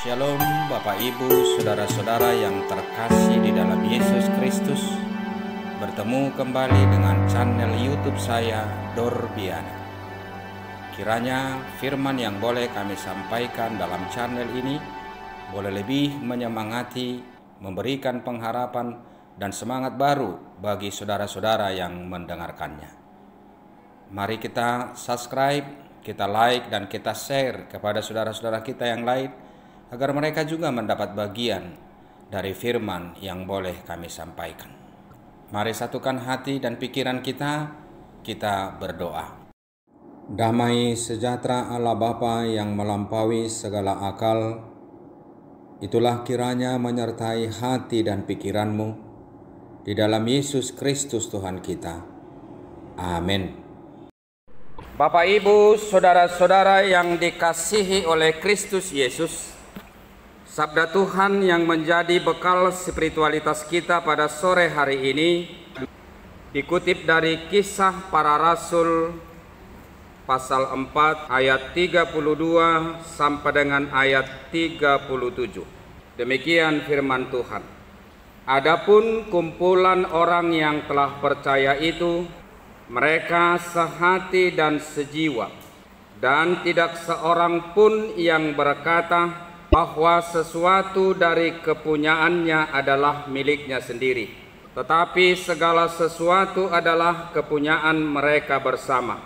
Shalom Bapak Ibu, Saudara-saudara yang terkasih di dalam Yesus Kristus. Bertemu kembali dengan channel YouTube saya, Dorbiana. Kiranya firman yang boleh kami sampaikan dalam channel ini boleh lebih menyemangati, memberikan pengharapan dan semangat baru bagi saudara-saudara yang mendengarkannya. Mari kita subscribe, kita like dan kita share kepada saudara-saudara kita yang lain agar mereka juga mendapat bagian dari firman yang boleh kami sampaikan. Mari satukan hati dan pikiran kita berdoa. Damai sejahtera Allah Bapa yang melampaui segala akal, itulah kiranya menyertai hati dan pikiranmu di dalam Yesus Kristus Tuhan kita. Amin. Bapak Ibu, saudara-saudara yang dikasihi oleh Kristus Yesus, sabda Tuhan yang menjadi bekal spiritualitas kita pada sore hari ini dikutip dari Kisah Para Rasul pasal 4 ayat 32 sampai dengan ayat 37. Demikian firman Tuhan. Adapun kumpulan orang yang telah percaya itu, mereka sehati dan sejiwa, dan tidak seorang pun yang berkata bahwa sesuatu dari kepunyaannya adalah miliknya sendiri, tetapi segala sesuatu adalah kepunyaan mereka bersama.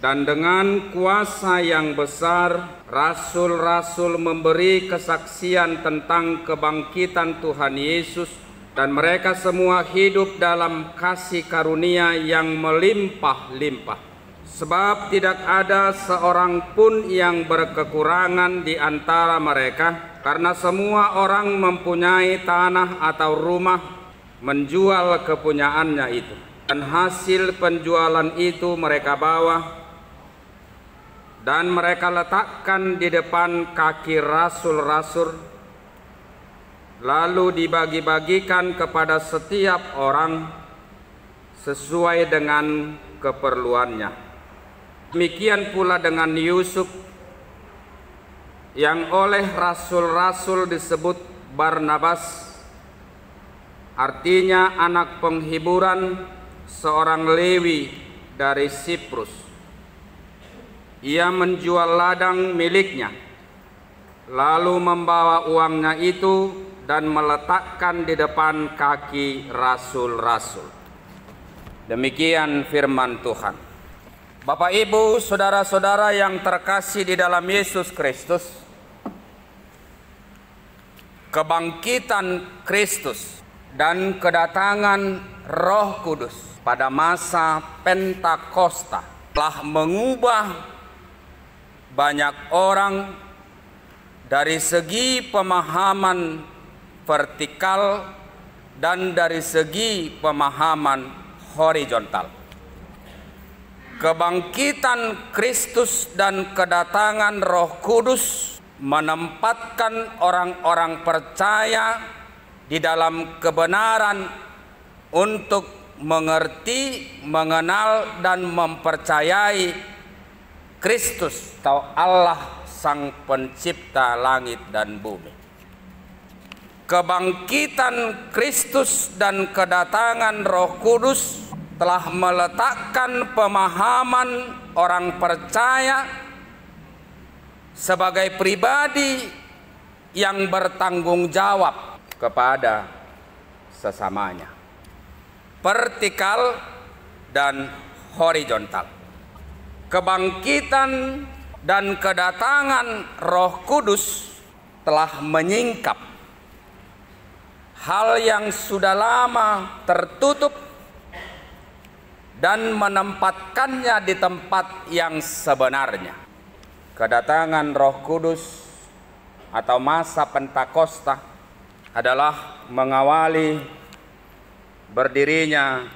Dan dengan kuasa yang besar, rasul-rasul memberi kesaksian tentang kebangkitan Tuhan Yesus, dan mereka semua hidup dalam kasih karunia yang melimpah-limpah. Sebab tidak ada seorang pun yang berkekurangan di antara mereka, karena semua orang mempunyai tanah atau rumah, menjual kepunyaannya itu. Dan hasil penjualan itu mereka bawa, dan mereka letakkan di depan kaki rasul-rasul, lalu dibagi-bagikan kepada setiap orang sesuai dengan keperluannya. Demikian pula dengan Yusuf yang oleh rasul-rasul disebut Barnabas, artinya anak penghiburan, seorang Lewi dari Siprus. Ia menjual ladang miliknya, lalu membawa uangnya itu dan meletakkan di depan kaki rasul-rasul. Demikian firman Tuhan. Bapak Ibu, saudara-saudara yang terkasih di dalam Yesus Kristus, kebangkitan Kristus dan kedatangan Roh Kudus pada masa Pentakosta telah mengubah banyak orang dari segi pemahaman vertikal dan dari segi pemahaman horizontal. Kebangkitan Kristus dan kedatangan Roh Kudus menempatkan orang-orang percaya di dalam kebenaran untuk mengerti, mengenal, dan mempercayai Kristus atau Allah Sang Pencipta langit dan bumi. Kebangkitan Kristus dan kedatangan Roh Kudus telah meletakkan pemahaman orang percaya sebagai pribadi yang bertanggung jawab kepada sesamanya, vertikal dan horizontal. Kebangkitan dan kedatangan Roh Kudus telah menyingkap hal yang sudah lama tertutup dan menempatkannya di tempat yang sebenarnya. Kedatangan Roh Kudus atau masa Pentakosta adalah mengawali berdirinya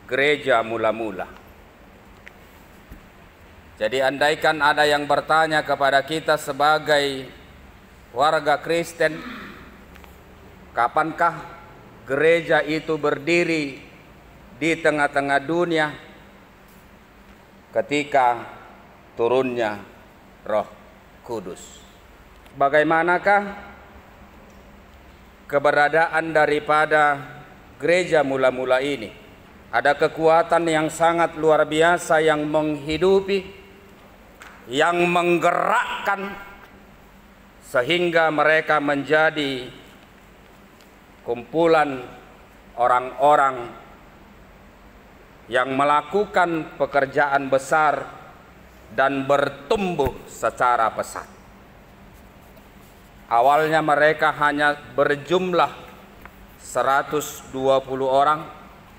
gereja mula-mula. Jadi andaikan ada yang bertanya kepada kita sebagai warga Kristen, kapankah gereja itu berdiri di tengah-tengah dunia? Ketika turunnya Roh Kudus. bagaimanakah keberadaan daripada gereja mula-mula ini? Ada kekuatan yang sangat luar biasa yang menghidupi, yang menggerakkan, sehingga mereka menjadi kumpulan orang-orang yang melakukan pekerjaan besar dan bertumbuh secara pesat. Awalnya mereka hanya berjumlah 120 orang,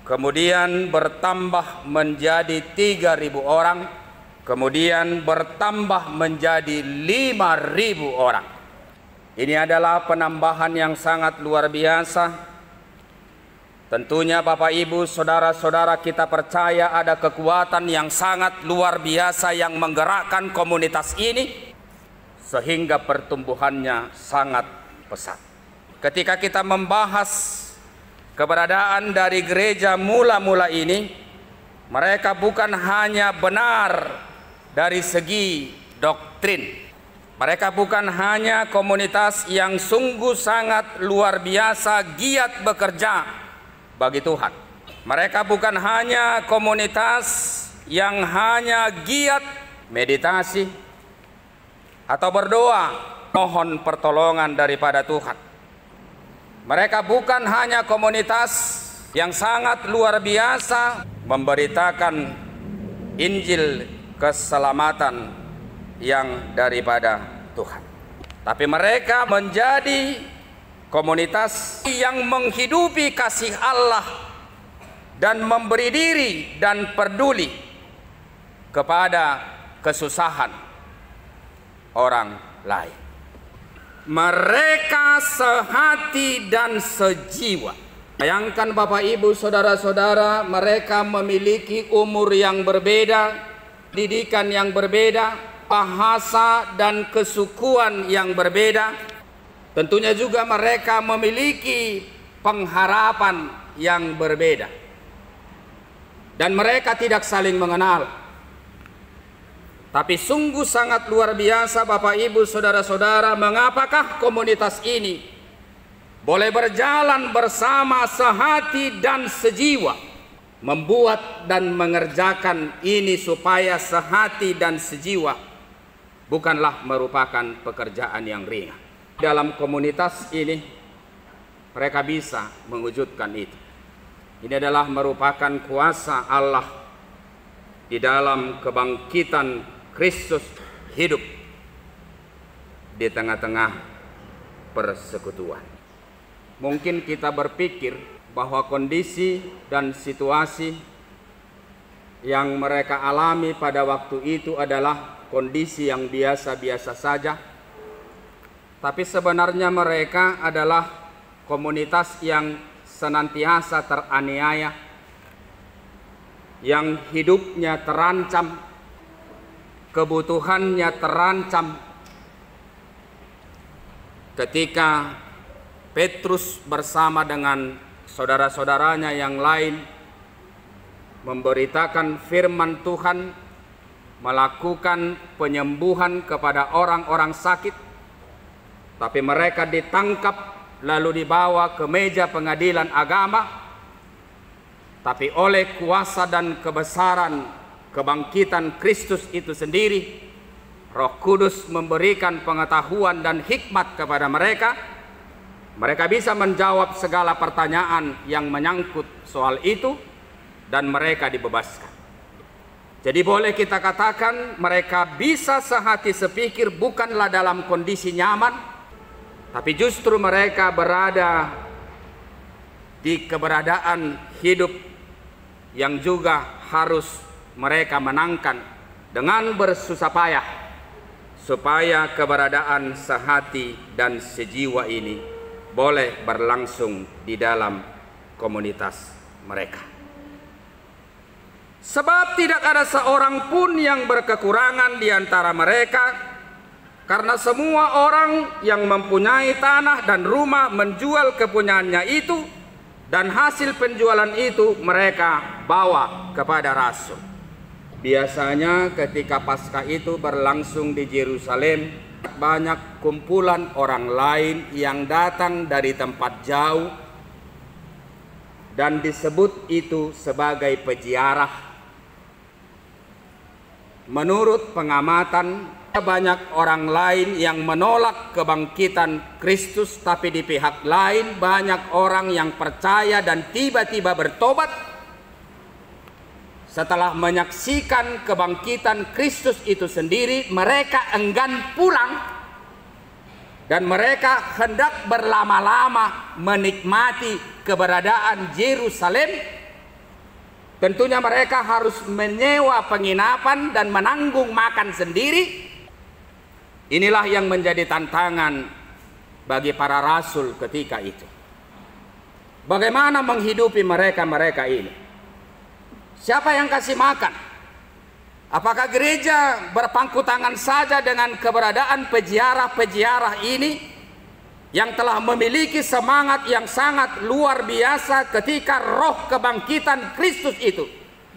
kemudian bertambah menjadi 3.000 orang, kemudian bertambah menjadi 5.000 orang. Ini adalah penambahan yang sangat luar biasa. Tentunya Bapak Ibu, saudara-saudara, kita percaya ada kekuatan yang sangat luar biasa yang menggerakkan komunitas ini sehingga pertumbuhannya sangat pesat. Ketika kita membahas keberadaan dari gereja mula-mula ini, mereka bukan hanya benar dari segi doktrin. Mereka bukan hanya komunitas yang sungguh sangat luar biasa giat bekerja bagi Tuhan. Mereka bukan hanya komunitas yang hanya giat meditasi atau berdoa mohon pertolongan daripada Tuhan. Mereka bukan hanya komunitas yang sangat luar biasa memberitakan Injil keselamatan yang daripada Tuhan, tapi mereka menjadi komunitas yang menghidupi kasih Allah dan memberi diri dan peduli kepada kesusahan orang lain. Mereka sehati dan sejiwa. Bayangkan Bapak Ibu, saudara-saudara, mereka memiliki umur yang berbeda, didikan yang berbeda, bahasa dan kesukuan yang berbeda. Tentunya juga mereka memiliki pengharapan yang berbeda. Dan mereka tidak saling mengenal. Tapi sungguh sangat luar biasa Bapak Ibu saudara-saudara, mengapakah komunitas ini boleh berjalan bersama sehati dan sejiwa, membuat dan mengerjakan ini supaya sehati dan sejiwa bukanlah merupakan pekerjaan yang ringan. Dalam komunitas ini mereka bisa mewujudkan itu. Ini adalah merupakan kuasa Allah di dalam kebangkitan Kristus hidup di tengah-tengah persekutuan. Mungkin kita berpikir bahwa kondisi dan situasi yang mereka alami pada waktu itu adalah kondisi yang biasa-biasa saja. Tapi sebenarnya mereka adalah komunitas yang senantiasa teraniaya, yang hidupnya terancam, kebutuhannya terancam. Ketika Petrus bersama dengan saudara-saudaranya yang lain memberitakan firman Tuhan, melakukan penyembuhan kepada orang-orang sakit, tapi mereka ditangkap lalu dibawa ke meja pengadilan agama. Tapi oleh kuasa dan kebesaran kebangkitan Kristus itu sendiri, Roh Kudus memberikan pengetahuan dan hikmat kepada mereka. Mereka bisa menjawab segala pertanyaan yang menyangkut soal itu, dan mereka dibebaskan. Jadi boleh kita katakan mereka bisa sehati sepikir, bukanlah dalam kondisi nyaman, tapi justru mereka berada di keberadaan hidup yang juga harus mereka menangkan dengan bersusah payah, supaya keberadaan sehati dan sejiwa ini boleh berlangsung di dalam komunitas mereka. Sebab tidak ada seorang pun yang berkekurangan di antara mereka, karena semua orang yang mempunyai tanah dan rumah menjual kepunyaannya itu, dan hasil penjualan itu mereka bawa kepada rasul. Biasanya ketika Paskah itu berlangsung di Yerusalem, banyak kumpulan orang lain yang datang dari tempat jauh dan disebut itu sebagai peziarah. Menurut pengamatan, banyak orang lain yang menolak kebangkitan Kristus, tapi di pihak lain banyak orang yang percaya dan tiba-tiba bertobat setelah menyaksikan kebangkitan Kristus itu sendiri. Mereka enggan pulang dan mereka hendak berlama-lama menikmati keberadaan Yerusalem. Tentunya mereka harus menyewa penginapan dan menanggung makan sendiri. Inilah yang menjadi tantangan bagi para rasul ketika itu. Bagaimana menghidupi mereka ini? Siapa yang kasih makan? Apakah gereja berpangku tangan saja dengan keberadaan peziarah-peziarah ini yang telah memiliki semangat yang sangat luar biasa ketika roh kebangkitan Kristus itu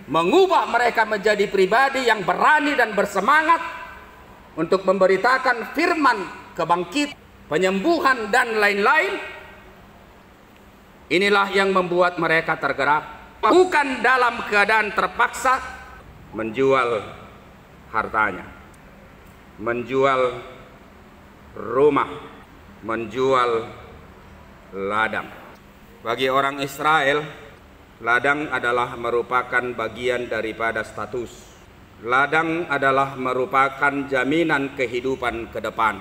mengubah mereka menjadi pribadi yang berani dan bersemangat untuk memberitakan firman kebangkitan, penyembuhan dan lain-lain? Inilah yang membuat mereka tergerak, bukan dalam keadaan terpaksa menjual hartanya, menjual rumah, menjual ladang. Bagi orang Israel, ladang adalah merupakan bagian daripada status. Ladang adalah merupakan jaminan kehidupan ke depan.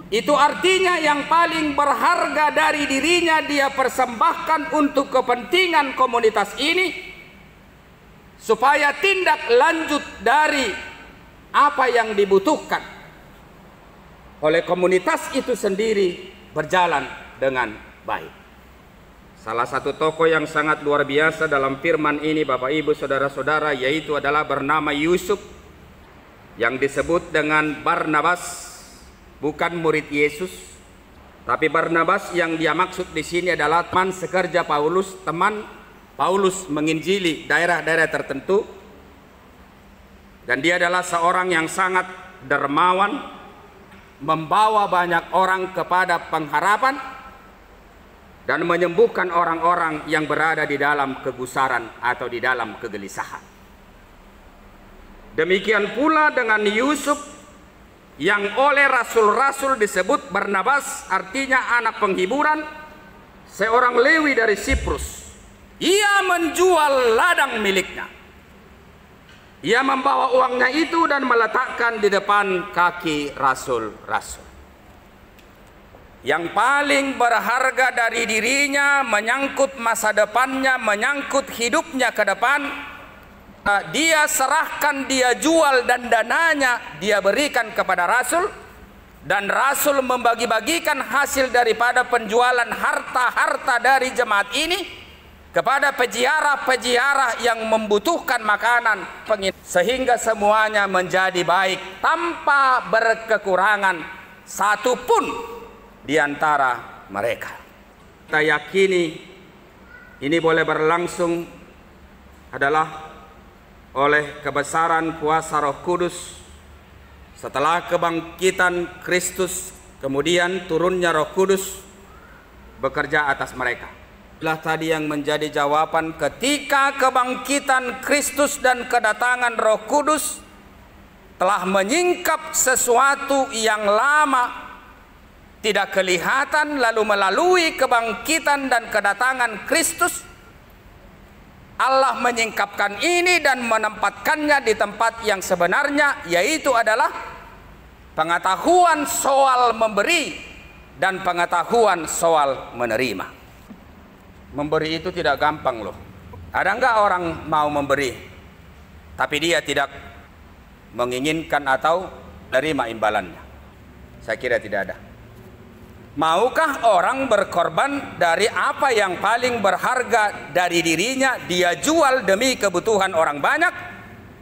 Itu artinya yang paling berharga dari dirinya dia persembahkan untuk kepentingan komunitas ini, supaya tindak lanjut dari apa yang dibutuhkan oleh komunitas itu sendiri berjalan dengan baik. Salah satu tokoh yang sangat luar biasa dalam firman ini, Bapak Ibu Saudara-saudara, yaitu adalah bernama Yusuf, yang disebut dengan Barnabas, bukan murid Yesus, tapi Barnabas yang dia maksud di sini adalah teman sekerja Paulus, teman Paulus menginjili daerah-daerah tertentu, dan dia adalah seorang yang sangat dermawan, membawa banyak orang kepada pengharapan dan menyembuhkan orang-orang yang berada di dalam kegusaran atau di dalam kegelisahan. Demikian pula dengan Yusuf yang oleh rasul-rasul disebut Barnabas, artinya anak penghiburan, seorang Lewi dari Siprus. Ia menjual ladang miliknya. Ia membawa uangnya itu dan meletakkan di depan kaki rasul-rasul. Yang paling berharga dari dirinya menyangkut masa depannya, menyangkut hidupnya ke depan, dia serahkan, dia jual, dan dananya dia berikan kepada rasul, dan rasul membagi-bagikan hasil daripada penjualan harta-harta dari jemaat ini kepada peziarah-peziarah yang membutuhkan makanan, sehingga semuanya menjadi baik tanpa berkekurangan satupun di antara mereka. Kita yakini ini boleh berlangsung adalah oleh kebesaran kuasa Roh Kudus. Setelah kebangkitan Kristus, kemudian turunnya Roh Kudus bekerja atas mereka. Inilah tadi yang menjadi jawaban ketika kebangkitan Kristus dan kedatangan Roh Kudus telah menyingkap sesuatu yang lama tidak kelihatan, lalu melalui kebangkitan dan kedatangan Kristus, Allah menyingkapkan ini dan menempatkannya di tempat yang sebenarnya, yaitu adalah pengetahuan soal memberi dan pengetahuan soal menerima. Memberi itu tidak gampang loh. Ada enggak orang mau memberi tapi dia tidak menginginkan atau menerima imbalannya? Saya kira tidak ada. Maukah orang berkorban dari apa yang paling berharga dari dirinya, dia jual demi kebutuhan orang banyak,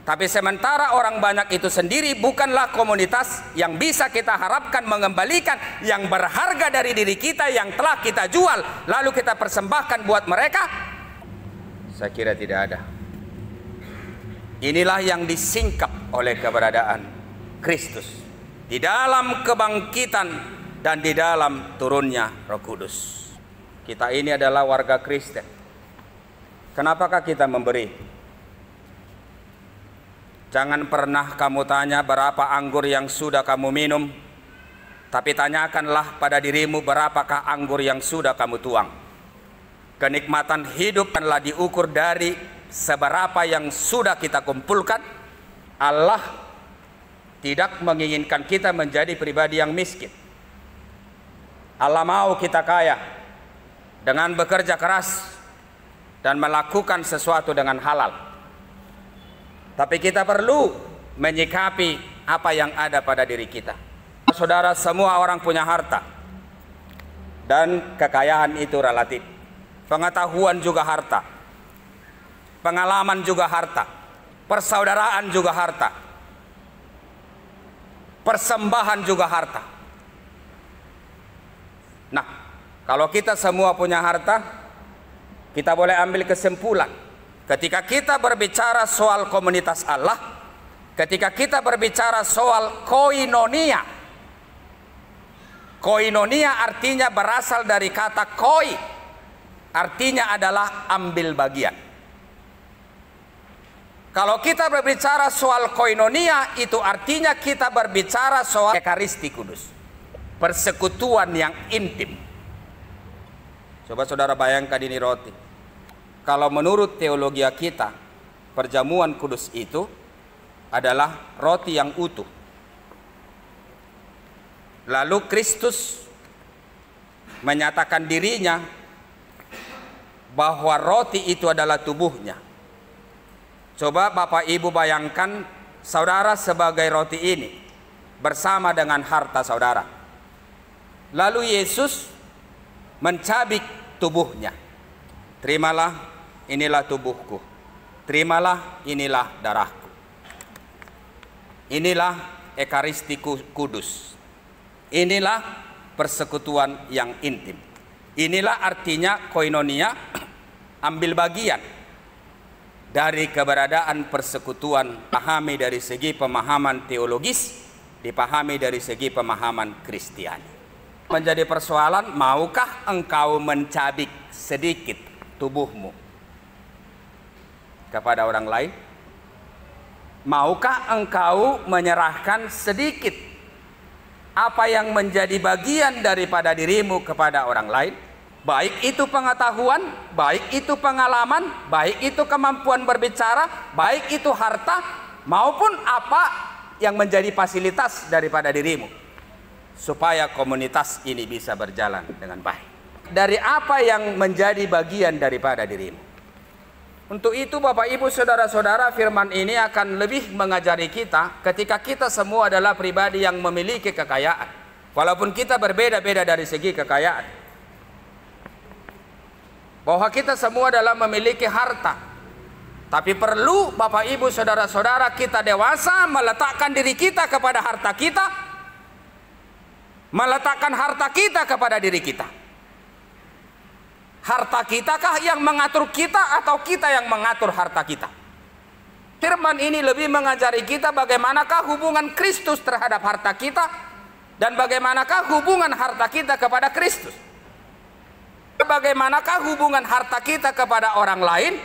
tapi sementara orang banyak itu sendiri bukanlah komunitas yang bisa kita harapkan mengembalikan yang berharga dari diri kita yang telah kita jual lalu kita persembahkan buat mereka? Saya kira tidak ada. Inilah yang disingkap oleh keberadaan Kristus di dalam kebangkitan dan di dalam turunnya Roh Kudus. Kita ini adalah warga Kristen. Kenapakah kita memberi? Jangan pernah kamu tanya berapa anggur yang sudah kamu minum, tapi tanyakanlah pada dirimu berapakah anggur yang sudah kamu tuang. Kenikmatan hidup adalah diukur dari seberapa yang sudah kita kumpulkan. Allah tidak menginginkan kita menjadi pribadi yang miskin. Allah mau kita kaya dengan bekerja keras dan melakukan sesuatu dengan halal. Tapi kita perlu menyikapi apa yang ada pada diri kita. Saudara, semua orang punya harta, dan kekayaan itu relatif. Pengetahuan juga harta, pengalaman juga harta, persaudaraan juga harta, persembahan juga harta. Nah, kalau kita semua punya harta, kita boleh ambil kesimpulan. Ketika kita berbicara soal komunitas Allah, ketika kita berbicara soal koinonia, koinonia artinya berasal dari kata koi, artinya adalah ambil bagian. Kalau kita berbicara soal koinonia, itu artinya kita berbicara soal Ekaristi Kudus, persekutuan yang intim. Coba saudara bayangkan ini roti. Kalau menurut teologi kita, perjamuan kudus itu adalah roti yang utuh. Lalu Kristus menyatakan dirinya bahwa roti itu adalah tubuhnya. Coba Bapak Ibu bayangkan saudara sebagai roti ini bersama dengan harta saudara. Lalu Yesus mencabik tubuhnya. Terimalah, inilah tubuhku. Terimalah, inilah darahku. Inilah Ekaristi Kudus. Inilah persekutuan yang intim. Inilah artinya koinonia, ambil bagian dari keberadaan persekutuan. Pahami dari segi pemahaman teologis, dipahami dari segi pemahaman Kristiani. Menjadi persoalan, maukah engkau mencabik sedikit tubuhmu kepada orang lain? Maukah engkau menyerahkan sedikit apa yang menjadi bagian daripada dirimu kepada orang lain? Baik itu pengetahuan, baik itu pengalaman, baik itu kemampuan berbicara, baik itu harta, maupun apa yang menjadi fasilitas daripada dirimu, supaya komunitas ini bisa berjalan dengan baik. Dari apa yang menjadi bagian daripada dirimu. Untuk itu Bapak Ibu Saudara-saudara, firman ini akan lebih mengajari kita ketika kita semua adalah pribadi yang memiliki kekayaan. Walaupun kita berbeda-beda dari segi kekayaan, bahwa kita semua adalah memiliki harta. Tapi perlu Bapak Ibu Saudara-saudara kita dewasa meletakkan diri kita kepada harta kita, meletakkan harta kita kepada diri kita. Harta kitakah yang mengatur kita atau kita yang mengatur harta kita? Firman ini lebih mengajari kita bagaimanakah hubungan Kristus terhadap harta kita dan bagaimanakah hubungan harta kita kepada Kristus. Bagaimanakah hubungan harta kita kepada orang lain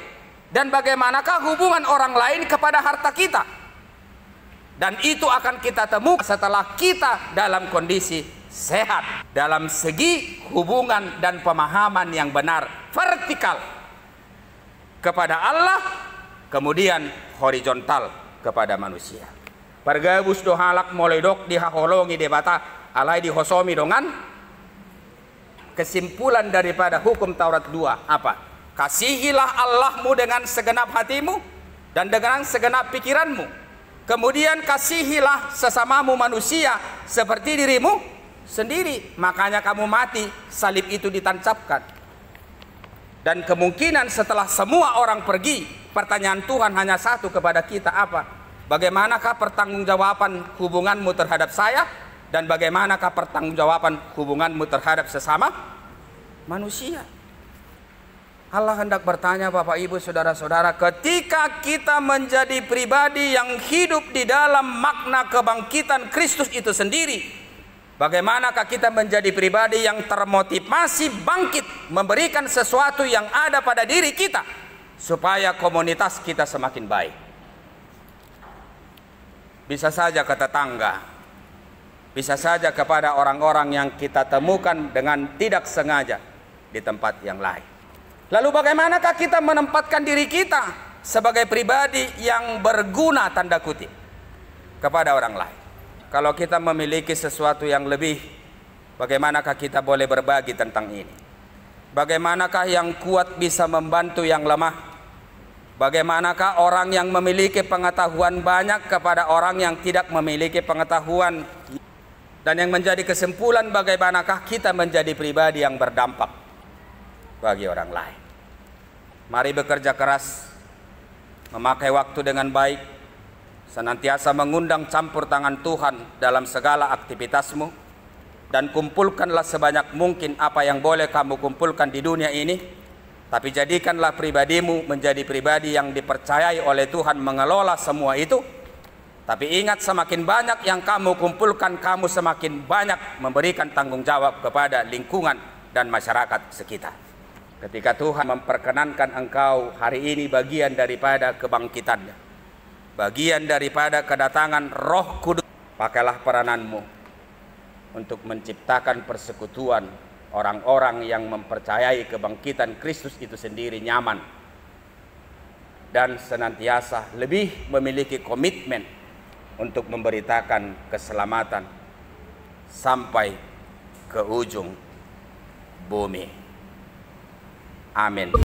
dan bagaimanakah hubungan orang lain kepada harta kita. Dan itu akan kita temukan setelah kita dalam kondisi sehat dalam segi hubungan dan pemahaman yang benar vertikal kepada Allah, kemudian horizontal kepada manusia. Pergabus dohalak moledok dihaholongi debata alai dihosomi dengan kesimpulan daripada hukum Taurat 2 apa? Kasihilah Allahmu dengan segenap hatimu dan dengan segenap pikiranmu. Kemudian kasihilah sesamamu manusia seperti dirimu sendiri. Makanya kamu mati, salib itu ditancapkan. Dan kemungkinan setelah semua orang pergi, pertanyaan Tuhan hanya satu kepada kita apa? Bagaimanakah pertanggungjawaban hubunganmu terhadap saya? Dan bagaimanakah pertanggungjawaban hubunganmu terhadap sesama manusia? Allah hendak bertanya, Bapak Ibu Saudara-saudara, ketika kita menjadi pribadi yang hidup di dalam makna kebangkitan Kristus itu sendiri, bagaimanakah kita menjadi pribadi yang termotivasi bangkit memberikan sesuatu yang ada pada diri kita supaya komunitas kita semakin baik. Bisa saja ke tetangga, bisa saja kepada orang-orang yang kita temukan dengan tidak sengaja di tempat yang lain. Lalu bagaimanakah kita menempatkan diri kita sebagai pribadi yang berguna tanda kutip kepada orang lain? Kalau kita memiliki sesuatu yang lebih, bagaimanakah kita boleh berbagi tentang ini? Bagaimanakah yang kuat bisa membantu yang lemah? Bagaimanakah orang yang memiliki pengetahuan banyak kepada orang yang tidak memiliki pengetahuan? Dan yang menjadi kesimpulan, bagaimanakah kita menjadi pribadi yang berdampak bagi orang lain? Mari bekerja keras, memakai waktu dengan baik, senantiasa mengundang campur tangan Tuhan dalam segala aktivitasmu, dan kumpulkanlah sebanyak mungkin apa yang boleh kamu kumpulkan di dunia ini, tapi jadikanlah pribadimu menjadi pribadi yang dipercayai oleh Tuhan mengelola semua itu. Tapi ingat, semakin banyak yang kamu kumpulkan, kamu semakin banyak memberikan tanggung jawab kepada lingkungan dan masyarakat sekitar. Ketika Tuhan memperkenankan engkau hari ini bagian daripada kebangkitannya, bagian daripada kedatangan Roh Kudus, pakailah perananmu untuk menciptakan persekutuan orang-orang yang mempercayai kebangkitan Kristus itu sendiri nyaman dan senantiasa lebih memiliki komitmen untuk memberitakan keselamatan sampai ke ujung bumi. Amin.